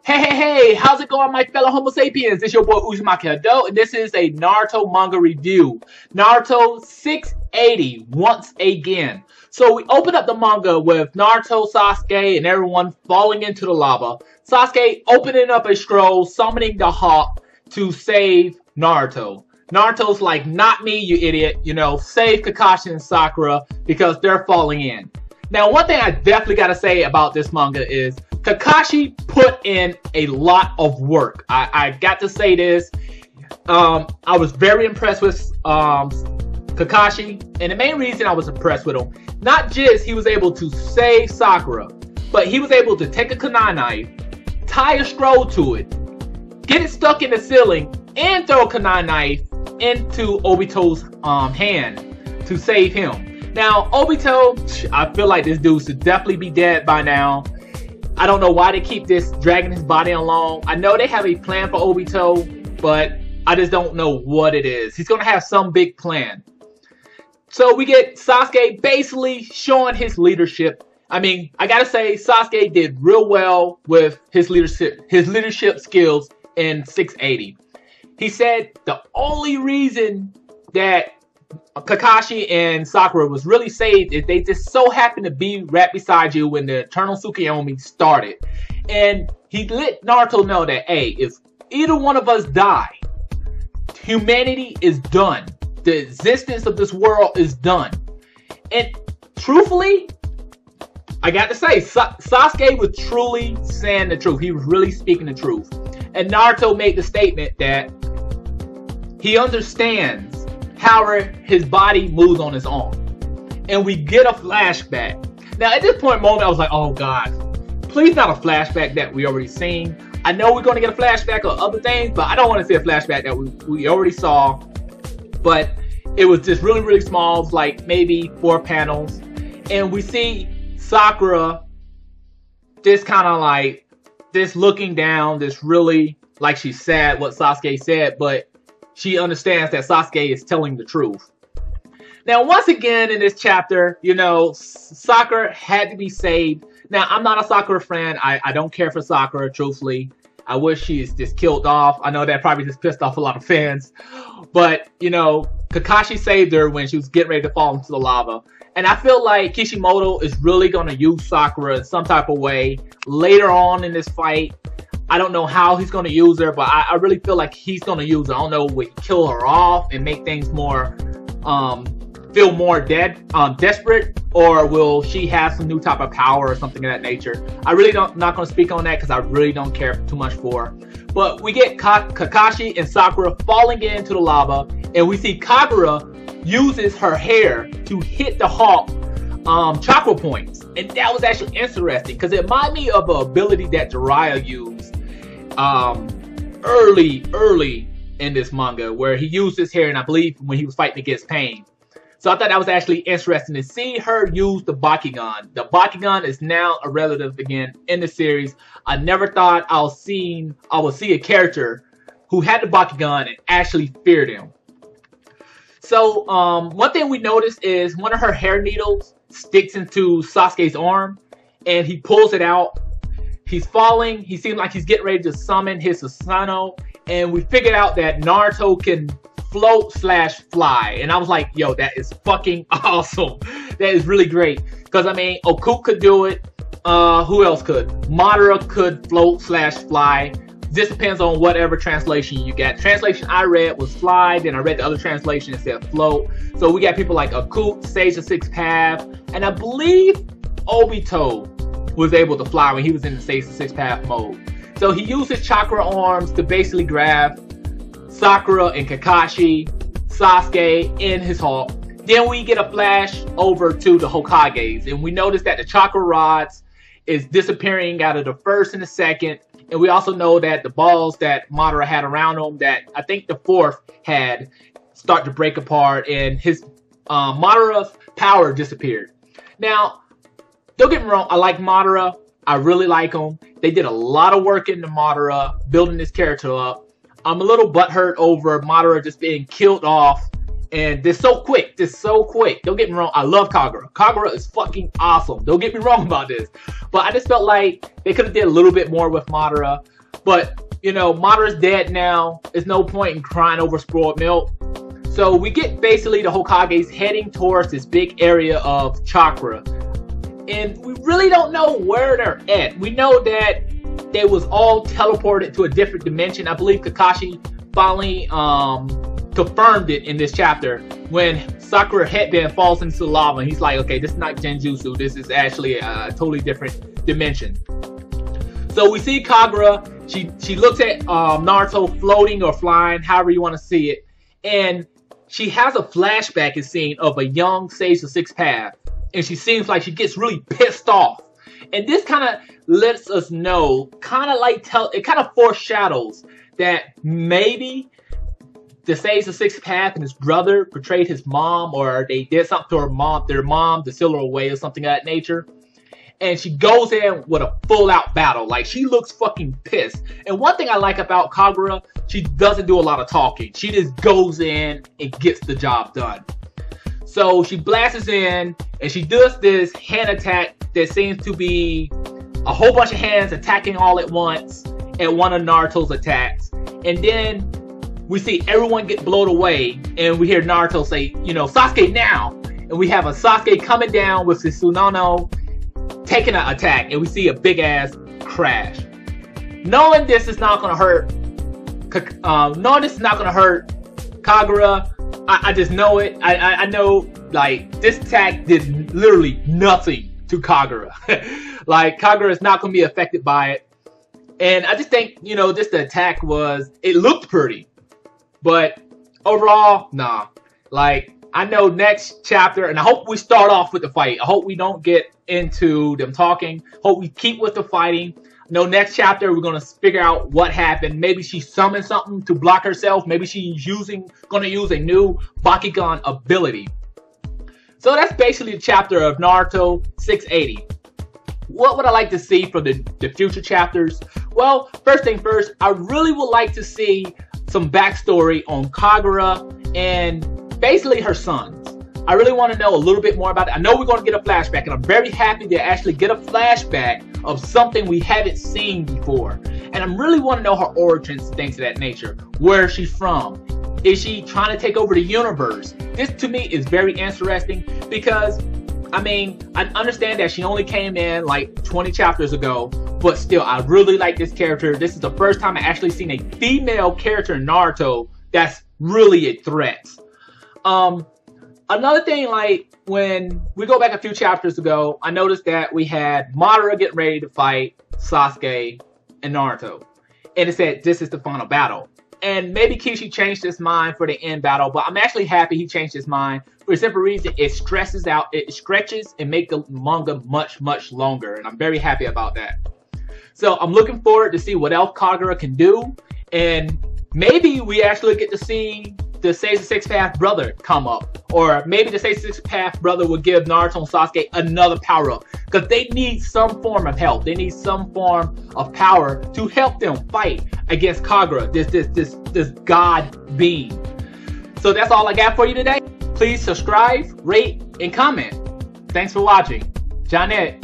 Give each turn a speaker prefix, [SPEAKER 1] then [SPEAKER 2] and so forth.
[SPEAKER 1] Hey, how's it going, my fellow Homo sapiens? It's your boy Uzumaki Adult, and this is a Naruto manga review. Naruto 680, once again. So we open up the manga with Naruto, Sasuke, and everyone falling into the lava. Sasuke opening up a scroll, summoning the hawk to save Naruto. Naruto's like, not me, you idiot. You know, save Kakashi and Sakura because they're falling in. Now, one thing I definitely gotta say about this manga is Kakashi put in a lot of work. I got to say this. I was very impressed with Kakashi, and the main reason I was impressed with him, not just he was able to save Sakura, but he was able to take a kunai knife, tie a scroll to it, get it stuck in the ceiling, and throw a kunai knife into Obito's hand to save him. Now, Obito, I feel like this dude should definitely be dead by now. I don't know why they keep dragging his body along. I know they have a plan for Obito, but I just don't know what it is. He's going to have some big plan. So we get Sasuke basically showing his leadership. I mean, I gotta say, Sasuke did real well with his leadership skills in 680. He said the only reason that Kakashi and Sakura was really saved is they just so happened to be right beside you when the Eternal Tsukuyomi started. And he let Naruto know that, hey, if either one of us die, humanity is done. The existence of this world is done. And truthfully, I got to say, Sasuke was truly saying the truth. He was really speaking the truth. And Naruto made the statement that he understands how his body moves on its own. And we get a flashback. Now, at this point moment, I was like, oh God, please not a flashback that we already seen. I know we're going to get a flashback of other things, but I don't want to see a flashback that we already saw. But it was just really, really small, like maybe 4 panels. And we see Sakura just kind of like, just looking down, just really, like she's sad what Sasuke said, but she understands that Sasuke is telling the truth. Now, once again in this chapter, you know, Sakura had to be saved. Now, I'm not a Sakura fan. I don't care for Sakura, truthfully. I wish she's just killed off. I know that probably just pissed off a lot of fans. But, you know, Kakashi saved her when she was getting ready to fall into the lava. And I feel like Kishimoto is really going to use Sakura in some type of way later on in this fight. I don't know how he's going to use her, but I really feel like he's going to use her. I don't know, will he kill her off and make things more, feel more desperate, or will she have some new type of power or something of that nature? I really not going to speak on that because I really don't care too much for her. But we get Kakashi and Sakura falling into the lava, and we see Kaguya uses her hair to hit the hawk chakra points. And that was actually interesting because it reminded me of an ability that Jiraiya used early in this manga, where he used his hair, and I believe when he was fighting against Pain. So I thought that was actually interesting to see her use the Bakugan. The Bakugan is now a relative again in the series. I never thought I would see a character who had the Bakugan and actually feared him. So one thing we noticed is one of her hair needles sticks into Sasuke's arm, and he pulls it out. He's falling. He seems like he's getting ready to summon his Susanoo, and we figured out that Naruto can float/fly. And I was like, yo, that is fucking awesome. That is really great. Because, I mean, Oku could do it. Who else could? Madara could float/fly. This depends on whatever translation you get. Translation I read was fly, then I read the other translation that said float. So we got people like Akut, Sage the Sixth Path, and I believe Obito was able to fly when he was in the Sage the Sixth Path mode. So he used his chakra arms to basically grab Sakura and Kakashi, Sasuke, and his hawk. Then we get a flash over to the Hokages, and we notice that the chakra rods is disappearing out of the first and the second. And we also know that the balls that Madara had around him, that I think the fourth had, start to break apart, and his Madara's power disappeared. Now, don't get me wrong, I like Madara. I really like him. They did a lot of work into Madara, building this character up. I'm a little butthurt over Madara just being killed off. And they're so quick. Don't get me wrong. I love Kaguya. Kaguya is fucking awesome. Don't get me wrong about this. But I just felt like they could have did a little bit more with Madara. But, you know, Madara's dead now. There's no point in crying over spoiled milk. So we get basically the Hokages heading towards this big area of chakra. And we really don't know where they're at. We know that they was all teleported to a different dimension. I believe Kakashi finally confirmed it in this chapter when Sakura headband falls into the lava. And he's like, okay, this is not Genjutsu. This is actually a totally different dimension. So we see Kaguya. She looks at Naruto floating or flying, however you want to see it. And she has a flashback scene of a young Sage of Sixth Path. And she seems like she gets really pissed off. And this kind of lets us know, kind of like it kind of foreshadows that maybe the Sage of Sixth Path and his brother betrayed his mom, or they did something to their mom to seal her away or something of that nature. And she goes in with a full-out battle. Like, she looks fucking pissed. And one thing I like about Kaguya, she doesn't do a lot of talking. She just goes in and gets the job done. So she blasts in, and she does this hand attack that seems to be a whole bunch of hands attacking all at once at one of Naruto's attacks. And then we see everyone get blown away, and we hear Naruto say, you know, Sasuke now! And we have a Sasuke coming down with his Tsunono, taking an attack, and we see a big ass crash. Knowing this is not gonna hurt, Kaguya, I just know it. I know, like, this attack did literally nothing to Kaguya. Like, Kaguya is not gonna be affected by it, and I just think, you know, just the attack it looked pretty, but overall, nah. Like, I know next chapter, and I hope we start off with the fight. I hope we don't get into them talking. Hope we keep with the fighting. I know next chapter we're gonna figure out what happened. Maybe she summoned something to block herself. Maybe she's gonna use a new Bakugan ability. So that's basically the chapter of Naruto 680. What would I like to see for the future chapters? Well, first thing first, I really would like to see some backstory on Kaguya and basically her sons. I really want to know a little bit more about it. I know we're going to get a flashback, and I'm very happy to actually get a flashback of something we haven't seen before. And I really want to know her origins, things of that nature. Where is she from? Is she trying to take over the universe? This to me is very interesting because, I mean, I understand that she only came in like 20 chapters ago, but still, I really like this character. This is the first time I actually seen a female character in Naruto that's really a threat. Another thing, like, when we go back a few chapters ago, I noticed that we had Madara getting ready to fight Sasuke and Naruto. And it said, this is the final battle. And maybe Kishi changed his mind for the end battle, but I'm actually happy he changed his mind for a simple reason. It stretches and makes the manga much, much longer. And I'm very happy about that. So I'm looking forward to see what else Kaguya can do. And maybe we actually get to see the Sage of Sixth Path brother come up. Or maybe the Sage of Sixth Path brother will give Naruto and Sasuke another power up. Because they need some form of help. They need some form of power to help them fight against Kaguya, this god being. So that's all I got for you today. Please subscribe, rate, and comment. Thanks for watching. Johnette.